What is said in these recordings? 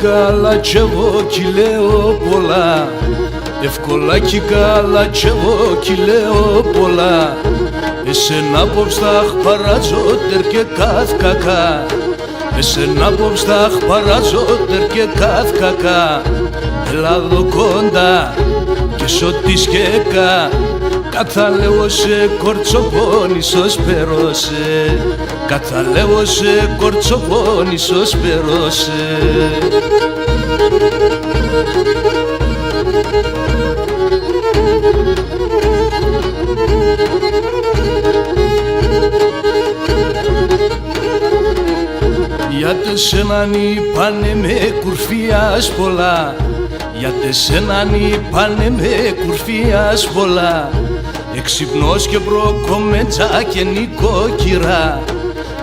καλά κι εγώ κι λέω πολλά, εύκολα κι καλά κι εγώ κι λέω πολλά. Εσένα απόψε τα παραζότερ και καθ κακά, εσένα απόψε τα παραζότερ και καθ κακά. Έλα δω κοντά και σ' σκέκα, καταλέω σε κορτσοπόνισος περώσε, καταλέω σε κορτσοπόνισος περώσε. Γιατί σέναν είπανε με κουρφίας πολλά, γιατί σέναν είπανε με κουρφίας πολλά. Εξυπνός και μπροκομέντζα και νοικοκυρά,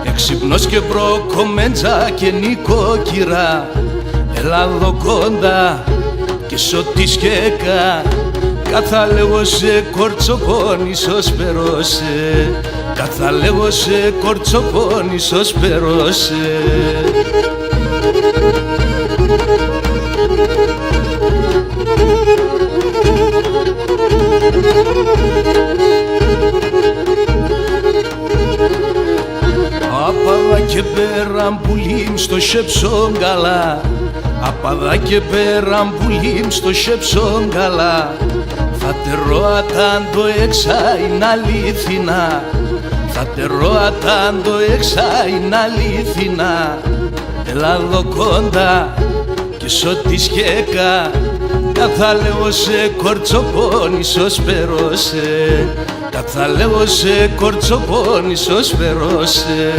εξυπνός και μπροκομέντζα και νοικοκυρά. Έλα δω κοντά και σ' ό,τι σκέκα, καθαλέγω σε κορτσοπόνισος περώσε, καθαλέγω σε κορτσοπόνισος περώσε. Απαδά και πέρα πουλίμ στο σέψον καλά, απαδά και πέρα πουλίμ στο σέψον καλά. Θα τερώαταν το έξα είναι αλήθινα, θα τερώαταν το έξα είναι αλήθινα. Έλα δω κοντά και σ' ό,τι σκέκα, καθαλέω σε κορτσοπόνισος περώσε, καθαλέω σε κορτσοπόνισος περώσε.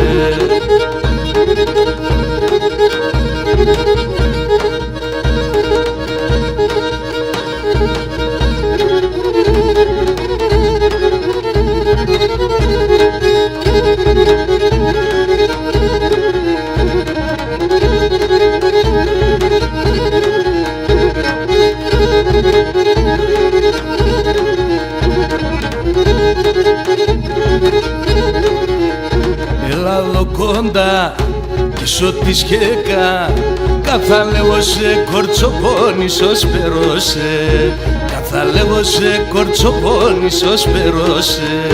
Έλα δω κοντά και σ' ό,τι σκέκα, καθαλέω σε κορτσοπόνισος περώσε, καθαλέω σε κορτσοπόνισος περώσε.